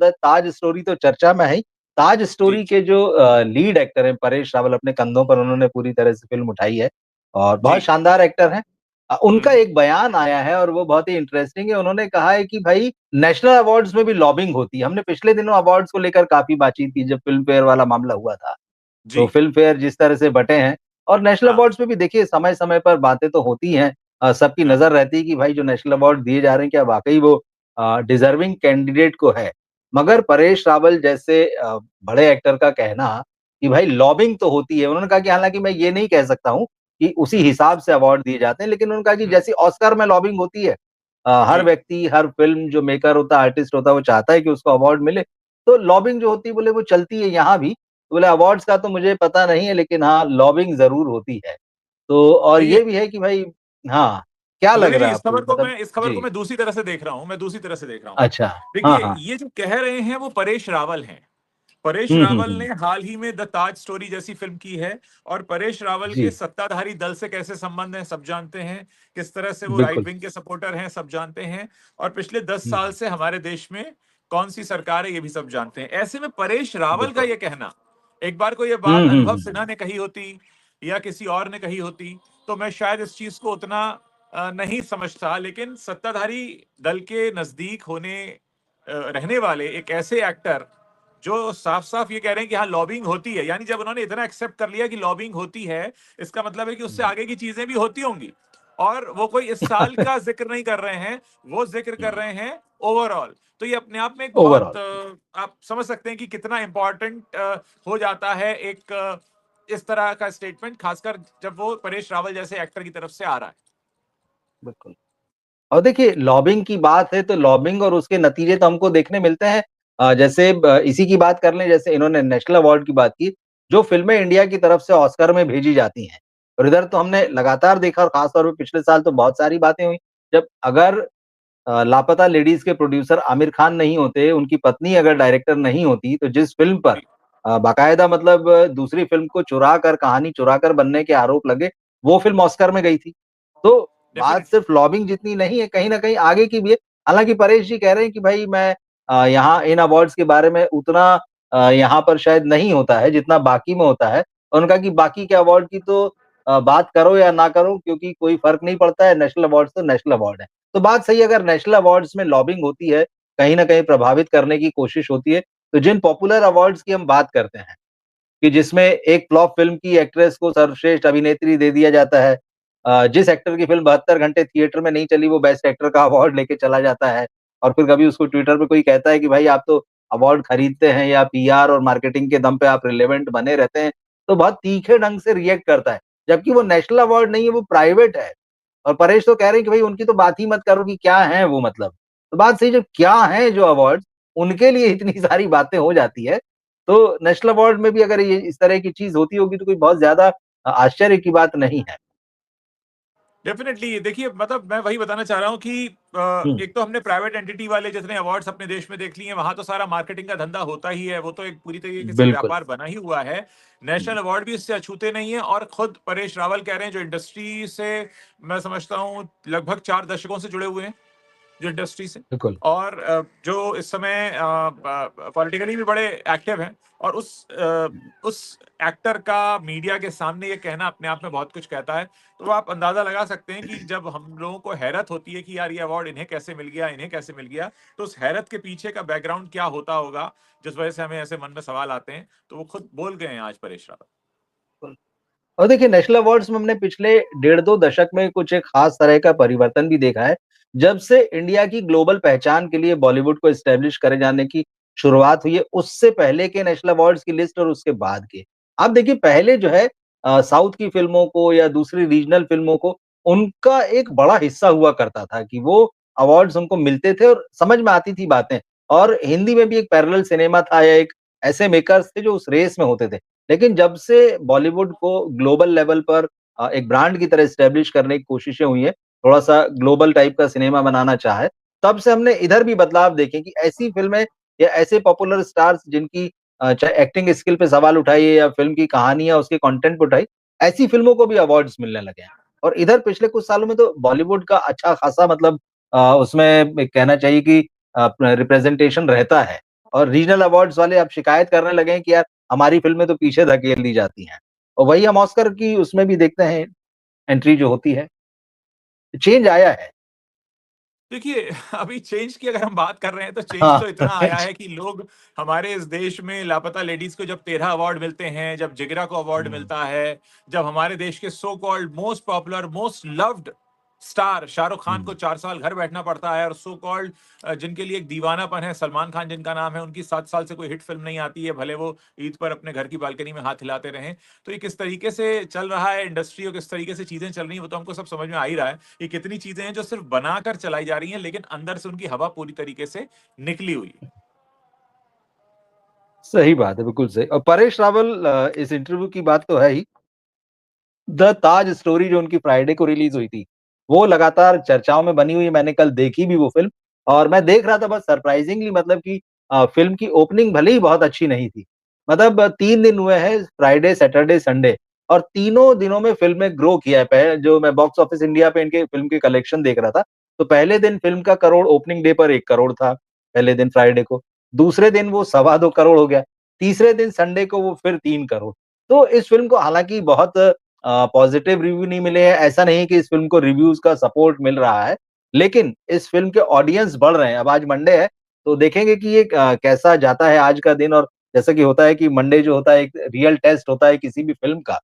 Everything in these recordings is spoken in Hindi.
ताज स्टोरी तो चर्चा में है ही। ताज जी, स्टोरी के जो लीड एक्टर हैं परेश रावल, अपने कंधों पर उन्होंने पूरी तरह से फ़िल्म उठाई है और बहुत जी। शानदार एक्टर हैं। उनका हुँ, एक बयान आया है और वो बहुत ही इंटरेस्टिंग है। उन्होंने कहा है कि भाई नेशनल अवार्ड्स में भी लॉबिंग होती है। हमने पिछले दिनों अवार्ड्स को लेकर काफ़ी बातचीत की जब फ़िल्म फेयर वाला मामला हुआ था। जी। तो फ़िल्म फेयर जिस तरह से बँटे हैं और नेशनल हाँ, अवार्ड्स में भी देखिए समय-समय पर बातें तो होती हैं। सबकी हाँ। नज़र रहती है कि भाई जो नेशनल अवार्ड दिए जा रहे हैं क्या वाक़ई वो डिज़र्विंग कैंडिडेट को है। मगर परेश रावल जैसे बड़े एक्टर का कहना कि भाई लॉबिंग तो होती है। उन्होंने कहा कि हालाँकि मैं ये नहीं कह सकता हूँ कि उसी हिसाब से अवार्ड दिए जाते हैं, लेकिन उन्होंने कहा कि हुँ, जैसे ऑस्कर में लॉबिंग होती है हर जी। व्यक्ति, हर फ़िल्म जो मेकर होता है, आर्टिस्ट होता है, वो चाहता है कि उसको अवार्ड मिले। तो लॉबिंग जो होती है बोले वो चलती है यहाँ भी। बोले अवार्ड्स का तो मुझे पता नहीं है लेकिन हाँ, लॉबिंग ज़रूर होती है। तो और देखिए ये भी है कि भाई हाँ, क्या लग देखिए जी, रहा है आपको मतलब इस खबर को जी, मैं दूसरी तरह से देख रहा हूँ, मैं दूसरी तरह से देख रहा हूँ। अच्छा। हाँ, देखिए, हाँ। ये जो कह रहे हैं वो परेश रावल हैं। परेश हुँ, हुँ, रावल ने हुँ। हाल ही में द ताज स्टोरी जैसी फ़िल्म की है और परेश रावल के जी, सत्ताधारी दल से कैसे संबंध हैं, सब जानते हैं। किस तरह से वो राइट बिल्कुल। विंग के सपोर्टर हैं, सब जानते हैं और पिछले 10 हुँ, साल हुँ। से हमारे देश में कौन-सी सरकार है, ये भी सब जानते हैं। ऐसे में परेश रावल का बिल्कुल। ये कहना, एक बार को ये हुँ, बात हुँ, अनुभव हुँ, हुँ। सिन्हा ने कही होती या किसी और ने कही होती, तो मैं शायद इस चीज़ को उतना नहीं समझता। लेकिन सत्ताधारी दल के नज़दीक रहने वाले एक ऐसे एक्टर जो साफ-साफ ये कह रहे हैं कि हाँ, लॉबिंग होती है, यानी जब उन्होंने इतना एक्सेप्ट कर लिया कि लॉबिंग होती है, इसका मतलब है कि उससे हुँ। आगे की चीज़ें भी होती होंगी। और वो कोई इस साल का ज़िक्र नहीं कर रहे हैं, वो ज़िक्र कर हुँ, रहे हैं ओवरऑल। तो ये अपने आप में एक बहुत ओवरऑल। आप समझ सकते हैं कि कितना इम्पोर्टेंट हो जाता है एक इस तरह का स्टेटमेंट, खासकर जब वो परेश रावल जैसे एक्टर की तरफ से आ रहा है। बिल्कुल। और देखिए लॉबिंग की बात है तो लॉबिंग और उसके नतीजे तो हमको देखने मिलते हैं। जैसे इसी की बात कर लें जैसे इन्होंने नेशनल अवार्ड की बात की, जो फ़िल्में इंडिया की तरफ से ऑस्कर में भेजी जाती हैं और इधर तो हमने लगातार देखा और ख़ास तौर पे पिछले साल तो बहुत सारी बातें हुई। जब अगर लापता लेडीज़ के प्रोड्यूसर आमिर खान नहीं होते, उनकी पत्नी अगर डायरेक्टर नहीं होती, तो जिस फ़िल्म पर जी, बाकायदा मतलब दूसरी फ़िल्म को चुरा कर कहानी चुराकर बनने के आरोप लगे, वो फ़िल्म ऑस्कर में गई थी। तो बात डेफिनिटली। सिर्फ लॉबिंग जितनी नहीं है, कहीं न कहीं आगे की भी है। हालाँकि परेश जी कह रहे हैं कि भई मैं यहाँ इन अवार्ड्स के बारे में उतना यहाँ पर शायद नहीं होता है, जितना बाकी में होता है। उन्होंने कहा कि बाकी के अवार्ड की तो बात करो या ना करो क्योंकि कोई फ़र्क नहीं पड़ता है, नेशनल अवार्ड्स तो नेशनल अवार्ड है। तो बात सही है अगर नेशनल अवार्ड्स में लॉबिंग होती है, कहीं न कहीं प्रभावित करने की कोशिश होती है, तो जिन पॉपुलर अवार्ड्स की हम बात करते हैं कि जिसमें एक फ्लॉप फ़िल्म की एक्ट्रेस को सर्वश्रेष्ठ अभिनेत्री दे दिया जाता है। जिस एक्टर की फ़िल्म 72 घंटे थिएटर में नहीं चली वो बेस्ट एक्टर का अवार्ड लेके चला जाता है और फिर कभी उसको ट्विटर पे कोई कहता है कि भाई आप तो अवार्ड खरीदते हैं या पीआर और मार्केटिंग के दम पे आप रिलेवेंट बने रहते हैं, तो बहुत तीखे ढंग से रिएक्ट करता है। जबकि वो नेशनल अवार्ड नहीं है, वो प्राइवेट है और परेश तो कह रहे हैं कि भाई उनकी तो बात ही मत करो कि क्या हैं वो मतलब। तो बात सही जब क्या हैं जो अवार्ड्स, उनके लिए इतनी सारी बातें हो जाती है तो नेशनल अवार्ड में भी अगर ये इस तरह की चीज़ होती होगी तो कोई बहुत ज़्यादा आश्चर्य की बात नहीं है। डेफिनेटली देखिए, मतलब मैं वही बताना चाह रहा हूँ कि हुँ, एक तो हमने प्राइवेट एंटिटी वाले जितने अवार्ड्स अपने देश में देख लिए हैं, वहां तो सारा मार्केटिंग का धंधा होता ही है, वो तो एक पूरी तरीके से बिल्कुल। व्यापार बना ही हुआ है। हुँ, नेशनल अवार्ड भी इससे अछूते नहीं है और खुद परेश रावल कह रहे हैं जो इंडस्ट्री से मैं समझता हूँ लगभग 4 दशकों से जुड़े हुए हैं जो इंडस्ट्री से बिल्कुल। और जो इस समय पॉलिटिकली भी बड़े एक्टिव हैं और उस एक्टर का मीडिया के सामने ये कहना अपने आप में बहुत कुछ कहता है। तो आप अंदाजा लगा सकते हैं कि जब हम लोगों को हैरत होती है कि यार ये अवार्ड इन्हें कैसे मिल गया, इन्हें कैसे मिल गया, तो उस हैरत के पीछे का बैकग्राउंड क्या होता होगा, जिस वजह से हमें ऐसे मन में सवाल आते हैं। तो वो खुद बोल गए हैं आज परेश रावल। बिल्कुल। और देखिए नेशनल अवार्ड्स में हमने पिछले डेढ़ 2 दशक में कुछ एक खास तरह का परिवर्तन भी देखा है। जब से इंडिया की ग्लोबल पहचान के लिए बॉलीवुड को एस्टैब्लिश करे जाने की शुरुआत हुई है, उससे पहले के नेशनल अवार्ड्स की लिस्ट और उसके बाद के। आप देखिए पहले जो है साउथ की फ़िल्मों को या दूसरी रीजनल फ़िल्मों को, उनका एक बड़ा हिस्सा हुआ करता था कि वो अवार्ड्स उनको मिलते थे और समझ में आती थी बातें। और हिंदी में भी एक पैरेलल सिनेमा था या एक ऐसे मेकर्स थे जो उस रेस में होते थे। लेकिन जब से बॉलीवुड को ग्लोबल लेवल पर एक ब्रांड की तरह एस्टैब्लिश करने की कोशिशें हुई हैं, थोड़ा-सा ग्लोबल टाइप का सिनेमा बनाना चाहा है, तब से हमने इधर भी बदलाव देखे कि ऐसी फ़िल्में या ऐसे पॉपुलर स्टार्स जिनकी चाहे एक्टिंग स्किल पे सवाल उठाइए या फ़िल्म की कहानी या उसके कंटेंट पे उठाई, ऐसी फ़िल्मों को भी अवार्ड्स मिलने लगे हैं। और इधर पिछले कुछ सालों में तो बॉलीवुड का अच्छा खासा मतलब उसमें कहना चाहिए कि रिप्रेजेंटेशन रहता है। और रीजनल अवार्ड्स वाले अब शिकायत करने लगे हैं कि यार हमारी फ़िल्में तो पीछे धकेल दी जाती हैं। और वही हम ऑस्कर की उसमें भी देखते हैं एंट्री जो होती है। चेंज आया है। देखिए, अभी चेंज की अगर हम बात कर रहे हैं तो चेंज हाँ। तो इतना आया है कि लोग हमारे इस देश में लापता लेडीज़ को जब 13 अवार्ड मिलते हैं, जब जिगरा को अवार्ड हुँ, मिलता है, जब हमारे देश के so called most popular, most loved star Shahrukh Khan को हुँ। 4 साल घर बैठना पड़ता है और सो कॉल्ड जिनके लिए एक दीवानापन है, सलमान खान जिनका नाम है, उनकी 7 साल से कोई हिट फ़िल्म नहीं आती है, भले वो ईद पर अपने घर की बालकनी में हाथ हिलाते रहें। तो ये किस तरीके से चल रहा है इंडस्ट्री और किस तरीके से चीज़ें चल रही हैं, वो तो हमको सब समझ में आ ही रहा है। ये कितनी चीज़ें हैं जो सिर्फ़ बनाकर चलाई जा रही हैं, लेकिन अंदर से उनकी हवा पूरी तरीके से निकली हुई है। सही बात है, बिल्कुल सही। और परेश रावल इस इंटरव्यू की बात तो है ही। द ताज स्टोरी जो उनकी फ्राइडे को रिलीज़ हुई थी, वो लगातार चर्चाओं में बनी हुई है। मैंने कल देखी भी वो फ़िल्म और मैं देख रहा था बस सरप्राइज़िंगली मतलब कि फ़िल्म की ओपनिंग भले ही बहुत अच्छी नहीं थी। मतलब 3 दिन हुए हैं फ्राइडे, सैटरडे, संडे और तीनों दिनों में फ़िल्म ने ग्रो किया है। पह जो मैं बॉक्स ऑफिस इंडिया पे इनके फ़िल्म के कलेक्शन देख रहा था, तो पहले दिन फ़िल्म का करोड़ ओपनिंग डे पर 1 करोड़ था, पहले दिन फ्राइडे को। दूसरे दिन वो सवा 2 करोड़ हो गया। तीसरे दिन संडे को वो फिर 3 करोड़। तो इस फ़िल्म को हालाँकि बहुत पॉजिटिव रिव्यू नहीं मिले हैं, ऐसा नहीं है कि इस फ़िल्म को रिव्यूज़ का सपोर्ट मिल रहा है, लेकिन इस फ़िल्म के ऑडियंस बढ़ रहे हैं। अब आज मंडे है, तो देखेंगे कि ये कैसा जाता है आज का दिन और जैसा कि होता है कि मंडे जो होता है एक रियल टेस्ट होता है किसी भी फ़िल्म का,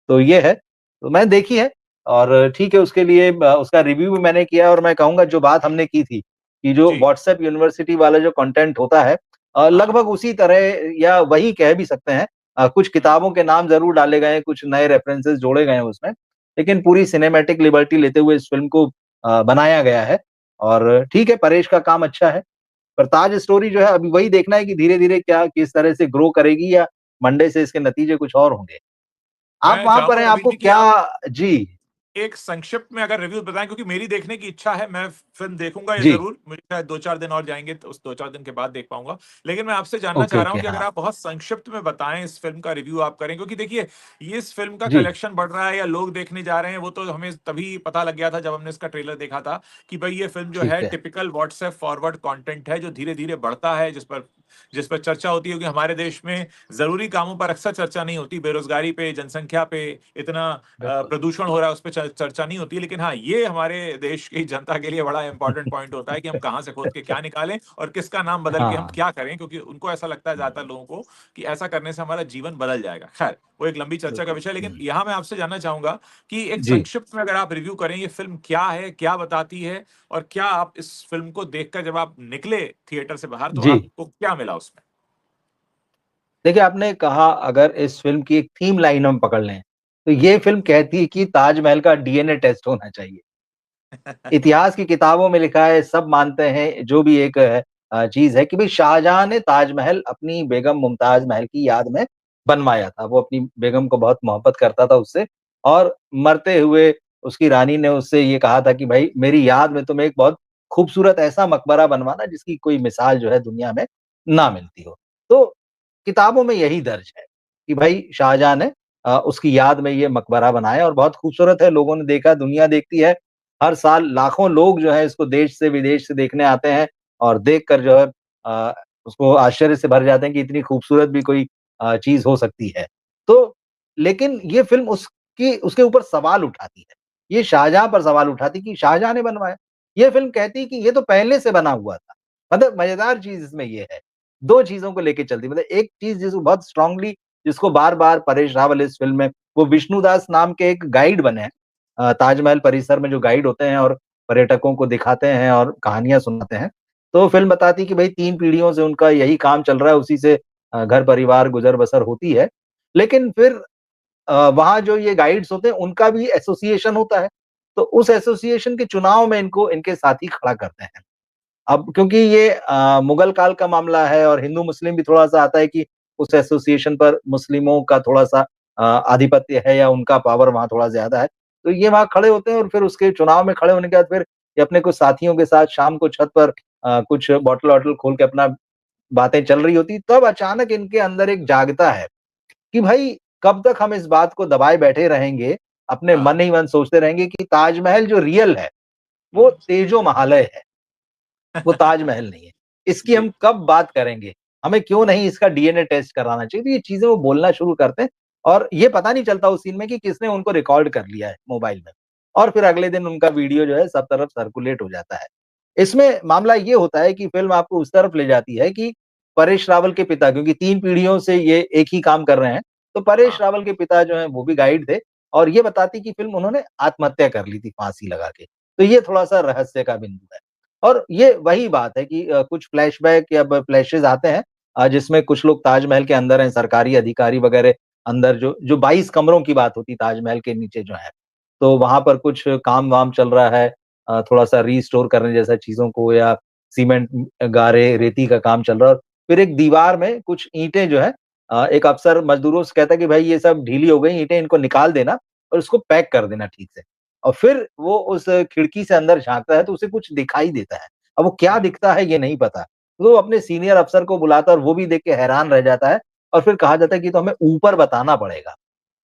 तो ये है। तो मैंने देखी है और ठीक है उसके लिए उसका रिव्यू भी मैंने किया और मैं कहूँगा जो बात हमने की थी, कि जो जी, व्हाट्सएप यूनिवर्सिटी वाला जो कंटेंट होता है हाँ। लगभग उसी तरह या वही कह भी सकते हैं। कुछ हुँ, किताबों के नाम ज़रूर डाले गए हैं, कुछ नए रेफरेंसेस जोड़े गए हैं उसमें, लेकिन पूरी सिनेमैटिक लिबर्टी लेते हुए इस फ़िल्म को बनाया गया है और ठीक है, परेश का काम अच्छा है। पर ताज स्टोरी जो है अभी वही देखना है कि धीरे-धीरे क्या किस तरह से ग्रो करेगी या मंडे से इसके नतीजे कुछ और होंगे। आप मैं वहाँ पर चाहूँगा हैं, रवीन आपको जी कि क्या आप जी, एक संक्षिप्त में अगर रिव्यू बताएँ क्योंकि मेरी देखने की इच्छा है, मैं फ़िल्म देखूँगा ये जी। ज़रूर, मुझे शायद 2-4 दिन और जाएँगे तो उस 2-4 दिन के बाद देख पाऊँगा। लेकिन मैं आपसे जानना ओके, चाह रहा ओके, हूँ कि अगर हाँ। आप बहुत संक्षिप्त में बताएँ इस फ़िल्म का रिव्यू आप करें क्योंकि देखिए, ये इस फ़िल्म का जी, कलेक्शन बढ़ रहा है या लोग देखने जा रहे हैं, वो तो हमें तभी पता लग गया था जब हमने इसका ट्रेलर देखा था कि भई ये फ़िल्म जो है ठीक है। टिपिकल व्हाट्सएप फॉरवर्ड कंटेंट है जो धीरे-धीरे बढ़ता है, जिस पर चर्चा होती है कि हमारे देश में ज़रूरी कामों पर अक्सर चर्चा नहीं होती, बेरोज़गारी पे, जनसंख्या पे, इतना बिल्कुल। प्रदूषण हो रहा है उस पे चर्चा नहीं होती है लेकिन हाँ, ये हमारे देश की जनता के लिए बड़ा इम्पोर्टेंट पॉइंट होता है कि हम कहाँ से खोद के क्या निकालें और किसका नाम बदल के हम हाँ। क्या करें क्योंकि उनको ऐसा लगता है ज़्यादातर हुँ, लोगों को कि ऐसा करने से हमारा जीवन बदल जाएगा। खैर, वो एक लंबी चर्चा का बिल्कुल। विषय है लेकिन हुँ, यहाँ मैं आपसे जानना चाहूँगा कि एक जी। संक्षिप्त में अगर आप रिव्यू करें ये फ़िल्म क्या है, क्या बताती है और क्या आप इस फ़िल्म को देखकर जब आप निकले थिएटर से बाहर तो जी। आपको क्या मिला उसमें? देखिए, आपने कहा अगर इस फ़िल्म की एक थीम लाइन हम पकड़ लें, तो ये फ़िल्म कहती है कि ताजमहल का डीएनए टेस्ट होना चाहिए। इतिहास की किताबों में लिखा है, सब मानते हैं, जो भी एक चीज़ है कि भई शाहजहाँ ने ताजमहल अपनी बेगम मुमताज़ महल की याद में बनवाया था। वो अपनी बेगम को बहुत मोहब्बत करता था उससे और मरते हुए उसकी रानी ने उससे ये कहा था कि भई मेरी याद में तुम एक बहुत खूबसूरत ऐसा मकबरा बनवाना जिसकी कोई मिसाल जो है दुनिया में ना मिलती हो। तो किताबों में यही दर्ज है कि भई शाहजहाँ ने उसकी याद में ये मकबरा बनाया और बहुत खूबसूरत है, लोगों ने देखा, दुनिया देखती है। हर साल लाखों लोग जो है इसको देश से विदेश से देखने आते हैं और देखकर जो है अ, उसको आश्चर्य से भर जाते हैं कि इतनी खूबसूरत भी कोई चीज़ हो सकती है। तो लेकिन ये फ़िल्म उसकी उसके ऊपर सवाल उठाती है। ये शाहजहाँ पर सवाल उठाती है कि शाहजहाँ ने बनवाया। ये फ़िल्म कहती है कि ये तो पहले से बना हुआ था। मतलब मज़ेदार चीज़ इसमें ये है। 2 चीज़ों को लेके चलती है। मतलब एक चीज़ जिसको बहुत स्ट्रॉन्गली जिसको बार-बार परेश रावल इस फ़िल्म में वो विष्णुदास नाम के एक गाइड बने हैं। ताजमहल परिसर में जो गाइड होते हैं और पर्यटकों को दिखाते हैं और कहानियाँ सुनाते हैं। तो फ़िल्म बताती है कि भई 3 पीढ़ियों से उनका यही काम चल रहा है, उसी से घर-परिवार गुज़र-बसर होती है। लेकिन फिर वहाँ जो ये गाइड्स होते हैं उनका भी एसोसिएशन होता है। तो उस एसोसिएशन के चुनाव में इनको इनके साथी खड़ा करते हैं। अब क्योंकि ये मुगल काल का मामला है और हिंदू-मुस्लिम भी थोड़ा-सा आता है कि उस एसोसिएशन पर मुस्लिमों का थोड़ा-सा आधिपत्य है या उनका पावर वहाँ थोड़ा ज़्यादा है। तो ये वहाँ खड़े होते हैं और फिर उसके चुनाव में खड़े होने के बाद फिर ये अपने कुछ साथियों के साथ शाम को छत पर कुछ बॉटल-वॉटल खोल के अपना बातें चल रही होती, तब अचानक इनके अंदर एक जागता है कि भाई कब तक हम इस बात को दबाए बैठे रहेंगे, अपने हाँ। मन ही मन सोचते रहेंगे कि ताजमहल जो रियल है, वो हुँ। तेजो महालय है। वो ताजमहल नहीं है। इसकी जी। हम कब बात करेंगे? हमें क्यों नहीं इसका डीएनए टेस्ट कराना चाहिए? तो ये चीज़ें वो बोलना शुरू करते हैं और ये पता नहीं चलता उस सीन में कि किसने उनको रिकॉर्ड कर लिया है मोबाइल में और फिर अगले दिन उनका वीडियो जो है सब तरफ सर्कुलेट हो जाता है। इसमें मामला ये होता है कि फ़िल्म आपको उस तरफ ले जाती है कि परेश रावल के पिता क्योंकि 3 पीढ़ियों से ये एक ही काम कर रहे हैं, तो परेश हाँ, रावल के पिता जो हैं वो भी गाइड थे और ये बताती कि फ़िल्म उन्होंने आत्महत्या कर ली थी फांसी लगा के। तो ये थोड़ा-सा रहस्य का बिंदु है। और ये वही बात है कि कुछ फ्लैशबैक या ब फ्लैशेज़ आते हैं जिसमें कुछ लोग ताजमहल के अंदर हैं, सरकारी अधिकारी वगैरह अंदर जो जो 22 कमरों की बात होती है ताजमहल के नीचे जो है। तो वहाँ पर कुछ काम-वाम चल रहा है थोड़ा-सा रिस्टोर करने जैसा चीज़ों को या सीमेंट गारे, रेती का काम चल रहा है और फिर एक दीवार में कुछ ईंटें जो है एक अफ़सर मज़दूरों से कहता है कि भाई ये सब ढीली हो गई ईंटें इनको निकाल देना और इसको पैक कर देना ठीक से। और फिर वो उस खिड़की से अंदर झाँकता है तो उसे कुछ दिखाई देता है। अब वो क्या हुँ, दिखता है ये नहीं पता। तो वो अपने सीनियर अफ़सर को बुलाता है और वो भी देख के हैरान रह जाता है और फिर कहा जाता है कि तो हमें ऊपर बताना पड़ेगा।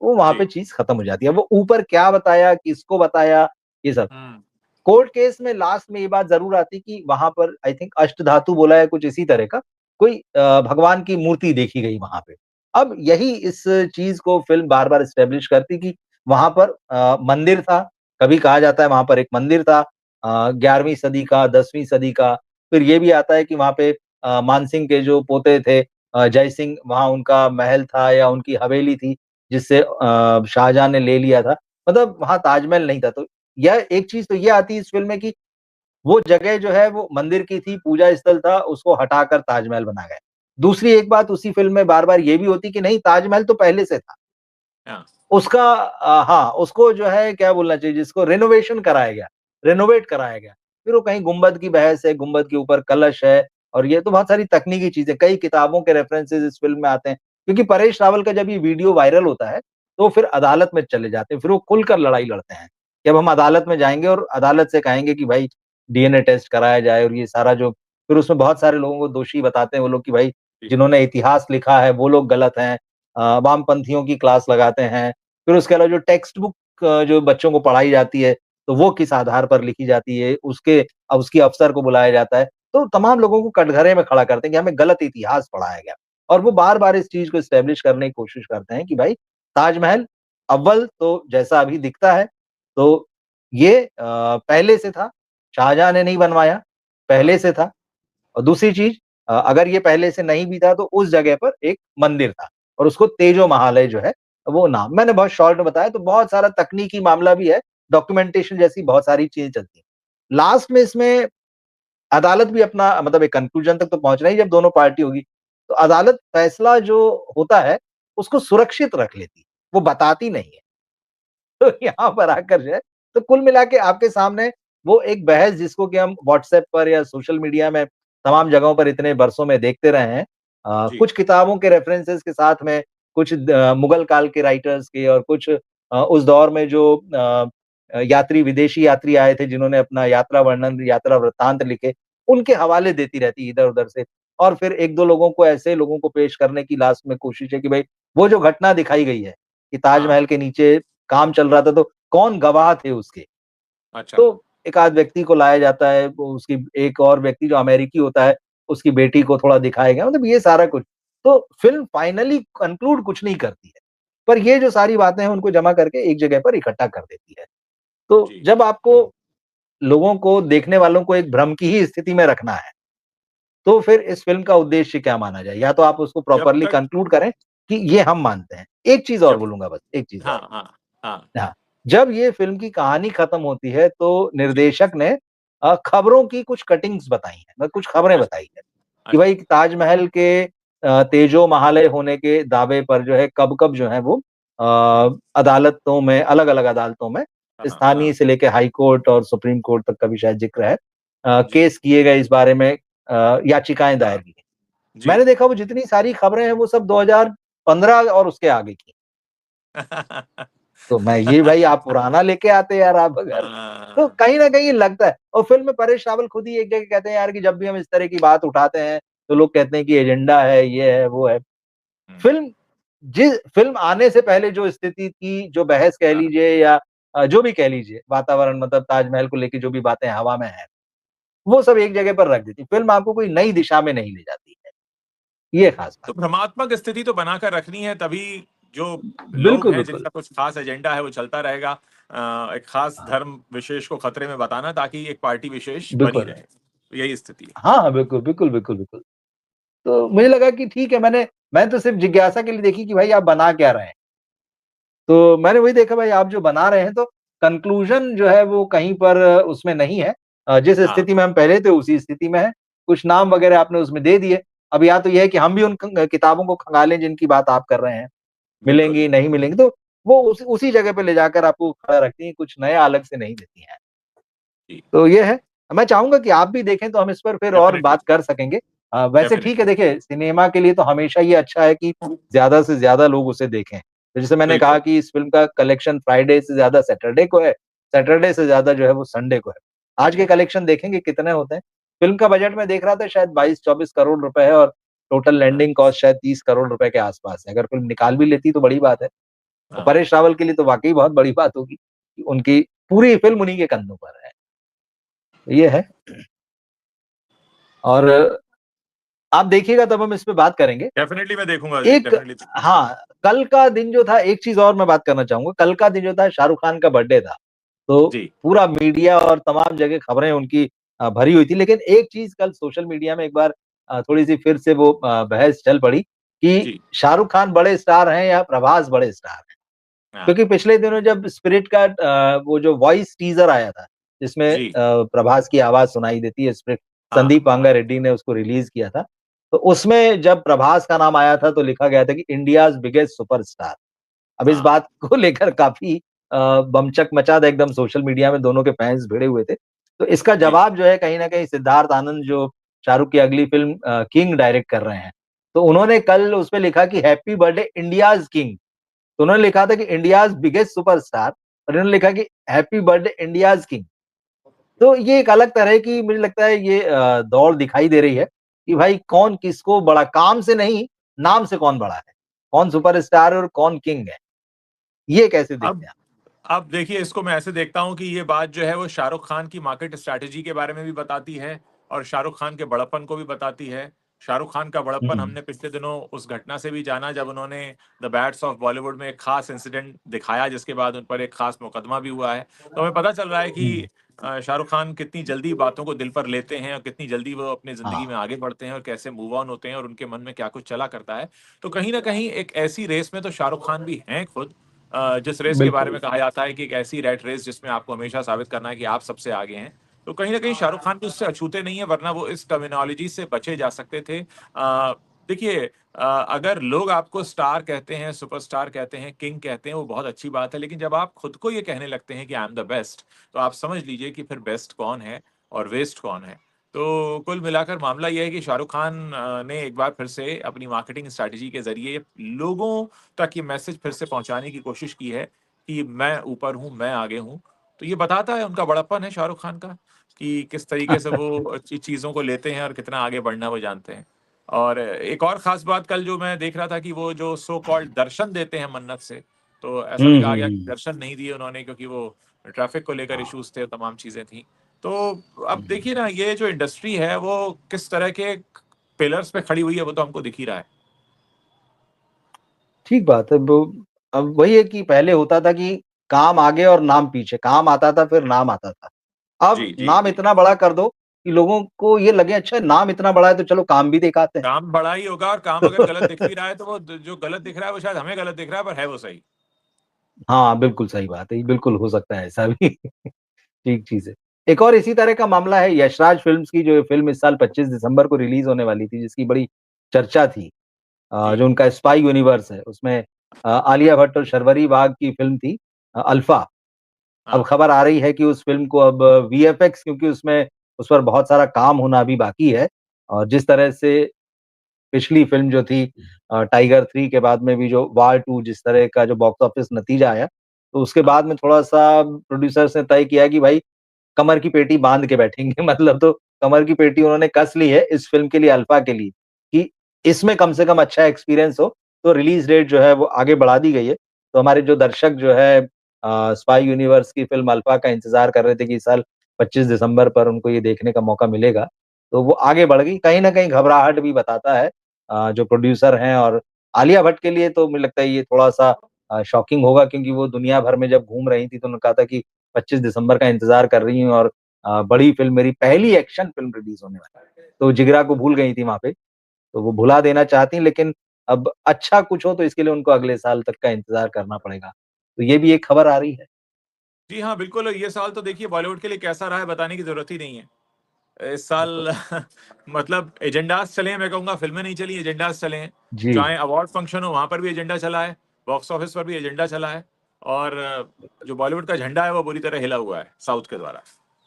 वो वहाँ जी। पे चीज़ खत्म हो जाती है। वो ऊपर क्या बताया, किसको बताया, ये सब। हुँ, कोर्ट केस में लास्ट में ये बात ज़रूर आती कि वहाँ पर आई थिंक अष्टधातु बोला है कुछ इसी तरह का, कोई भगवान की मूर्ति देखी गई वहाँ पे। अब यही इस चीज़ को फ़िल्म बार-बार एस्टेब्लिश करती कि वहाँ पर मंदिर था, कभी कहा जाता है वहाँ पर एक मंदिर था 11वीं सदी का, 10वीं सदी का। फिर ये भी आता है कि वहाँ पे मानसिंह के जो पोते थे जय सिंह वहाँ उनका महल था या उनकी हवेली थी, जिससे शाहजहाँ ने ले लिया था। मतलब वहाँ ताजमहल नहीं था। तो यह एक चीज़ तो ये आती है इस फ़िल्म में कि वो जगह जो है वो मंदिर की थी, पूजा स्थल था, उसको हटाकर ताजमहल बनाया गया। दूसरी एक बात उसी फ़िल्म में बार-बार ये भी होती कि नहीं ताजमहल तो पहले से था। हाँ, उसका हाँ, उसको जो है क्या बोलना चाहिए जिसको रेनोवेशन कराया गया, रेनोवेट कराया गया। फिर वो कहीं गुम्बद की बहस है, गुम्बद के ऊपर कलश है और ये तो बहुत सारी तकनीकी चीज़ें, कई किताबों के रेफरेंसेस इस फ़िल्म में आते हैं। क्योंकि परेश रावल का जब ये वीडियो वायरल होता है, तो फिर अदालत में चले जाते हैं, फिर वो खुलकर लड़ाई लड़ते हैं कि अब हम अदालत में जाएँगे और अदालत से कहेंगे कि भाई डीएनए टेस्ट कराया जाए और ये सारा जो फिर उसमें बहुत सारे लोगों को दोषी बताते हैं वो लोग कि भाई जी। जिन्होंने इतिहास लिखा है वो लोग गलत हैं। वामपंथियों की क्लास लगाते हैं। फिर उसके अलावा जो टेक्स्ट बुक जो बच्चों को पढ़ाई जाती है, तो वो किस आधार पर लिखी जाती है, उसके अब उसकी अफ़सर को बुलाया जाता है। तो तमाम लोगों को कटघरे में खड़ा करते हैं कि हमें गलत इतिहास पढ़ाया गया। और वो बार-बार इस चीज़ को एस्टेब्लिश करने की कोशिश करते हैं कि भाई ताजमहल अव्वल तो जैसा अभी दिखता है, तो ये पहले से था, शाहजहाँ ने नहीं बनवाया, हाँ, पहले से था। और दूसरी चीज़ अगर ये पहले से नहीं भी था तो उस जगह पर एक मंदिर था और उसको तेजो महालय जो है वो नाम मैंने बहुत शॉर्ट में बताया तो बहुत सारा तकनीकी मामला भी है, डॉक्यूमेंटेशन जैसी बहुत सारी चीज़ें चलती हैं। लास्ट में इसमें अदालत भी अपना मतलब एक कन्क्लूज़न तक तो पहुँचना ही जब दोनों पार्टी होगी, तो अदालत फैसला जो होता है, उसको सुरक्षित रख लेती है, वो बताती नहीं है। तो यहाँ पर आकर जो है, तो कुल मिला के आपके सामने वो एक बहस जिसको कि हम व्हाट्सएप पर या सोशल मीडिया में तमाम जगहों पर इतने बरसों में देखते रहे हैं। जी। कुछ किताबों के रेफरेंसेस के साथ में कुछ मुगल काल के राइटर्स के और कुछ उस दौर में जो यात्री विदेशी यात्री आए थे जिन्होंने अपना यात्रा वर्णन, यात्रा वृत्तांत लिखे, उनके हवाले देती रहती है इधर-उधर से। और फिर 1-2 लोगों को ऐसे लोगों को पेश करने की लास्ट में कोशिश है कि भई वो जो घटना दिखाई गई है, कि हाँ, ताजमहल के नीचे काम चल रहा था तो कौन गवाह थे उसके? अच्छा। तो एक आध व्यक्ति को लाया जाता है, वो उसकी एक और व्यक्ति जो अमेरिकी होता है, उसकी बेटी को थोड़ा दिखाया गया मतलब ये सारा कुछ। तो फ़िल्म फाइनली कन्क्लूड कुछ नहीं करती है, पर ये जो सारी बातें हैं उनको जमा करके एक जगह पर इकट्ठा कर देती है। तो जी। जब आपको लोगों को देखने वालों को एक भ्रम की ही स्थिति में रखना है, तो फिर इस फ़िल्म का उद्देश्य क्या माना जाए? या तो आप उसको जब प्रॉपर्ली तक कन्क्लूड करें कि ये हम मानते हैं। एक चीज़ और जब बोलूँगा बस, एक चीज़ हाँ, और। हाँ, हाँ। हाँ, जब ये फ़िल्म की कहानी खत्म होती है तो जी। निर्देशक ने खबरों की कुछ कटिंग्स बताई हैं, मतलब कुछ खबरें अच्छा, बताई हैं, कि अच्छा। भाई ताजमहल के तेजो महालय होने के दावे पर जो है कब-कब जो है वो अदालतों में अलग-अलग अदालतों में हाँ, स्थानीय हाँ। से लेके हाई कोर्ट और सुप्रीम कोर्ट तक का भी शायद ज़िक्र है। जी। केस किए गए इस बारे में याचिकाएँ हाँ, दायर की गई। जी। मैंने देखा वो जितनी सारी खबरें हैं वो सब 2015 और उसके आगे की। तो मैं ये भाई आप पुराना लेके आते यार आप अगर तो हाँ, कहीं न कहीं लगता है और फ़िल्म में परेश रावल खुद ही एक जगह कहते हैं यार कि जब भी हम इस तरह की बात उठाते हैं, तो लोग कहते हैं कि एजेंडा है, ये है, वो है। हुँ, फ़िल्म आने से पहले जो स्थिति थी, जो बहस कह हाँ, लीजिए या जो भी कह लीजिए, वातावरण मतलब ताजमहल को लेके जो भी बातें हवा में हैं, वो सब एक जगह पर रख दी थी। फ़िल्म आपको कोई नई दिशा में नहीं ले जाती है। ये खास बात। तो भ्रमात्मक स्थिति तो बनाकर रखनी है, तभी जो लोग बिल्कुल, हैं बिल्कुल। जिनका कुछ खास एजेंडा है वो चलता रहेगा। एक खास धर्म विशेष को खतरे में बताना, ताकि एक पार्टी विशेष बनी बिल्कुल। रहे। तो यही स्थिति है। हाँ, हाँ, बिल्कुल, बिल्कुल, बिल्कुल, बिल्कुल। तो मुझे लगा कि ठीक है, मैं तो सिर्फ़ जिज्ञासा के लिए देखी कि भाई आप बना क्या रहे हैं? तो मैंने वही देखा भाई आप जो बना रहे हैं तो कन्क्लूज़न जो है वो कहीं पर उसमें नहीं है। जिस हाँ, स्थिति में हम पहले थे उसी स्थिति में हैं। कुछ नाम वग़ैरह आपने उसमें दे दिए। अब या तो ये है कि हम भी उन किताबों को खंगालें जिनकी बात आप कर रहे हैं। बिल्कुल। मिलेंगी, नहीं मिलेंगी, तो वो उसी जगह पे ले जाकर आपको खड़ा रखती हैं, कुछ नया अलग से नहीं देती हैं। जी, तो ये है। मैं चाहूँगा कि आप भी देखें तो हम इस पर फिर और डेफ़िनिटली, बात कर सकेंगे। वैसे ठीक है डेफ़िनिटली। देखिए, सिनेमा के लिए तो हमेशा ये अच्छा है कि ज़्यादा से ज़्यादा लोग उसे देखें। तो जैसे मैंने कहा बिल्कुल। कि इस फ़िल्म का कलेक्शन फ्राइडे से ज़्यादा सैटरडे को है, सैटरडे से ज़्यादा जो है वो संडे को है। आज के कलेक्शन देखेंगे कितने होते हैं। फ़िल्म का बजट मैं देख रहा था शायद 22-24 करोड़ रुपए है और टोटल हाँ, लैंडिंग कॉस्ट शायद 30 करोड़ रुपए के आस-पास है। अगर फ़िल्म निकाल भी लेती तो बड़ी बात है। और हाँ। परेश रावल के लिए तो वाक़ई बहुत बड़ी बात होगी कि उनकी पूरी फ़िल्म उन्हीं के कंधों पर है। ये है। और आप देखिएगा तब हम इस पे बात करेंगे। डेफ़िनिटली मैं देखूँगा जी, एक डेफ़िनिटली देखूँगा। हाँ, कल का दिन जो था एक चीज़ और मैं बात करना चाहूँगा, कल का दिन जो था शाहरुख खान का बर्थडे था। तो जी, पूरा मीडिया और तमाम जगह खबरें उनकी भरी हुई थी। लेकिन एक चीज़ कल सोशल मीडिया में एक बार थोड़ी-सी फिर से वो बहस चल पड़ी कि जी। शाहरुख खान बड़े स्टार हैं या प्रभास बड़े स्टार हैं। हाँ, क्योंकि पिछले दिनों जब स्पिरिट का वो जो वॉइस टीज़र आया था, जिसमें जी। प्रभास की आवाज़ सुनाई देती है, स्पिरिट हाँ, संदीप हाँ। पांगा रेड्डी ने उसको रिलीज़ किया था। तो उसमें जब प्रभास का नाम आया था तो लिखा गया था कि इंडियाज़ बिगेस्ट सुपरस्टार। अब इस हाँ, बात को लेकर काफ़ी बमचक मचा था एकदम सोशल मीडिया में दोनों के फैन्स भिड़े हुए थे। तो इसका जी। जवाब जो है कहीं न कहीं सिद्धार्थ आनंद जो शाहरुख की अगली फ़िल्म किंग डायरेक्ट कर रहे हैं। तो उन्होंने कल उसपे लिखा कि हैप्पी बर्थडे इंडियाज़ किंग। तो उन्होंने लिखा था कि इंडियाज़ बिगेस्ट सुपरस्टार और इन्होंने लिखा कि हैप्पी बर्थडे इंडियाज़ किंग। तो ये एक अलग तरह की मुझे लगता है ये दौड़ दिखाई दे रही है कि भाई कौन किसको बड़ा काम से नहीं, नाम से कौन बड़ा है? कौन सुपरस्टार है और कौन किंग है? ये कैसे देखते अब हैं आप? अब देखिए, इसको मैं ऐसे देखता हूँ कि ये बात जो है वो शाहरुख खान की मार्केट स्ट्रैटेजी के बारे में भी बताती है और शाहरुख खान के बड़प्पन को भी बताती है। शाहरुख खान का बड़प्पन हुँ, हमने पिछले दिनों उस घटना से भी जाना जब उन्होंने द बैड्स ऑफ बॉलीवुड में एक खास इंसिडेंट दिखाया, जिसके बाद उन पर एक खास मुकदमा भी हुआ है। तो हमें पता चल रहा है कि हुँ, शाहरुख खान कितनी जल्दी बातों को दिल पर लेते हैं और कितनी जल्दी वो अपनी ज़िंदगी हाँ, में आगे बढ़ते हैं और कैसे मूव ऑन होते हैं और उनके मन में क्या कुछ चला करता है। तो कहीं न कहीं एक ऐसी रेस में तो शाहरुख खान भी हैं खुद, जिस रेस के बारे बिल्कुल। में कहा जाता है कि एक ऐसी रैट रेस जिसमें आपको हमेशा साबित करना है कि आप सबसे आगे हैं। तो कहीं न कहीं शाहरुख खान भी उससे अछूते नहीं है, वरना वो इस टर्मिनोलॉजी से बचे जा सकते थे। देखिए, अगर लोग आपको स्टार कहते हैं, सुपरस्टार कहते हैं, किंग कहते हैं, वो बहुत अच्छी बात है, लेकिन जब आप खुद को ये कहने लगते हैं कि आई एम द बेस्ट, तो आप समझ लीजिए कि फिर बेस्ट कौन है और वेस्ट कौन है। तो कुल मिलाकर मामला ये है कि शाहरुख खान ने एक बार फिर से अपनी मार्केटिंग स्ट्रैटेजी के ज़रिए लोगों तक ये मैसेज फिर से पहुँचाने की कोशिश की है कि मैं ऊपर हूँ, मैं आगे हूँ। तो ये बताता है उनका बड़प्पन है शाहरुख खान का, कि किस तरीके से वो चीज़ों को लेते हैं और कितना आगे बढ़ना वो जानते हैं। और एक और ख़ास बात कल जो मैं देख रहा था कि वो जो सो कॉल्ड दर्शन देते हैं मन्नत से, तो ऐसा भी हुँ, कहा हुँ, गया कि हुँ। दर्शन नहीं दिए उन्होंने क्योंकि वो ट्रैफ़िक को लेकर हाँ, इश्यूज़ थे, तमाम चीज़ें थी। तो अब हुँ। देखिए ना, ये जो इंडस्ट्री है वो किस तरह के पिलर्स पे खड़ी हुई है वो तो हमको दिख ही रहा है। ठीक बात है। अब वही है कि पहले होता था कि काम आगे और नाम पीछे, काम आता था फिर नाम आता था। अब जी, जी, नाम जी। इतना बड़ा कर दो कि लोगों को ये लगे अच्छा नाम इतना बड़ा है तो चलो काम भी दिखाते हैं। काम बड़ा ही होगा और काम अगर गलत दिख भी रहा है तो वो जो गलत दिख रहा है वो शायद हमें गलत दिख रहा है, पर है वो सही। हाँ, बिल्कुल सही बात है। बिल्कुल हो सकता है ऐसा भी। ठीक चीज़ है। एक और इसी तरह का मामला है यशराज फ़िल्म्स की जो फ़िल्म इस साल 25 दिसंबर को रिलीज़ होने वाली थी जिसकी बड़ी चर्चा थी। जी। जो उनका स्पाई यूनिवर्स है उसमें आलिया भट्ट और शर्वरी बाग की फ़िल्म थी अल्फ़ा। अब हाँ, खबर आ रही है कि उस फ़िल्म को अब वीएफएक्स क्योंकि उसमें उस पर बहुत सारा काम होना अभी बाकी है और जिस तरह से पिछली फ़िल्म जो थी टाइगर 3 के बाद में भी जो वार 2 जिस तरह का जो बॉक्स ऑफिस नतीजा आया, तो उसके हाँ। बाद में थोड़ा-सा प्रोड्यूसर्स ने तय किया कि भाई कमर की पेटी बाँध के बैठेंगे मतलब तो कमर की पेटी उन्होंने कस ली है इस फ़िल्म के लिए अल्फ़ा के लिए, कि इसमें कम से कम अच्छा एक्सपीरियंस हो, तो रिलीज़ डेट जो है वो आगे बढ़ा दी गई है। तो हमारे जो दर्शक जो है स्पाई यूनिवर्स की फ़िल्म अल्फ़ा का इंतज़ार कर रहे थे कि इस साल 25 दिसंबर पर उनको ये देखने का मौका मिलेगा, तो वो आगे बढ़ गई। कहीं न कहीं घबराहट भी बताता है जो प्रोड्यूसर हैं और आलिया भट्ट के लिए तो मुझे लगता है ये थोड़ा-सा शॉकिंग होगा क्योंकि वो दुनिया भर में जब घूम रही थी तो उन्होंने कहा था कि 25 दिसंबर का इंतज़ार कर रही हूँ और बड़ी फ़िल्म मेरी पहली एक्शन फ़िल्म रिलीज़ होने वाली है। तो जिगरा को भूल गई थी वहाँ पे, तो वो भुला देना चाहती हैं लेकिन अब अच्छा कुछ हो तो इसके लिए उनको अगले साल तक का इंतज़ार करना पड़ेगा। तो ये भी एक खबर आ रही है। जी हाँ, बिल्कुल, ये साल तो देखिए बॉलीवुड के लिए कैसा रहा है बताने की ज़रूरत ही नहीं है। इस बिल्कुल। साल मतलब एजेंडाज़ चले हैं, मैं कहूँगा फ़िल्में नहीं चली, एजेंडाज़ चले हैं। जी, चाहे अवार्ड फंक्शन हो, वहाँ पर भी एजेंडा चला है, बॉक्स ऑफिस पर भी एजेंडा चला है और जो बॉलीवुड का झंडा है, वो बुरी तरह हिला हुआ है, साउथ के द्वारा।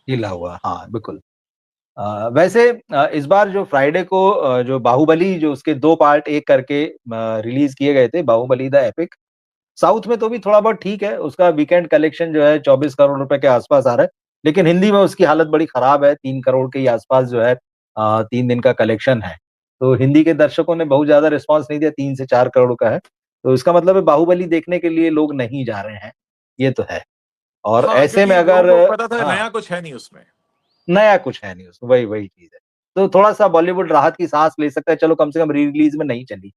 हिला हुआ, हाँ, बिल्कुल। वैसे इस बार जो फ्राइडे को जो बाहुबली जो उसके 2 पार्ट एक करके रिलीज़ किए गए थे, बाहुबली द एपिक साउथ में तो भी थोड़ा बहुत ठीक है, उसका वीकेंड कलेक्शन जो है 24 करोड़ रुपए के आस-पास आ रहा है। लेकिन हिंदी में उसकी हालत बड़ी खराब है, 3 करोड़ के ही आस-पास जो है 3 दिन का कलेक्शन है। तो हिंदी के दर्शकों ने बहुत ज़्यादा रिस्पॉन्स नहीं दिया, 3 से 4 करोड़ का है। तो इसका मतलब है बाहुबली देखने के लिए लोग नहीं जा रहे हैं, ये तो है। और हाँ, ऐसे में क्योंकि लोगों अगर को पता था हाँ, नया कुछ है नहीं उसमें। नया कुछ है नहीं उसमें, वही चीज़ है। तो थोड़ा-सा बॉलीवुड राहत की साँस ले सकता है, चलो कम से कम री-रिलीज़ में नहीं चली।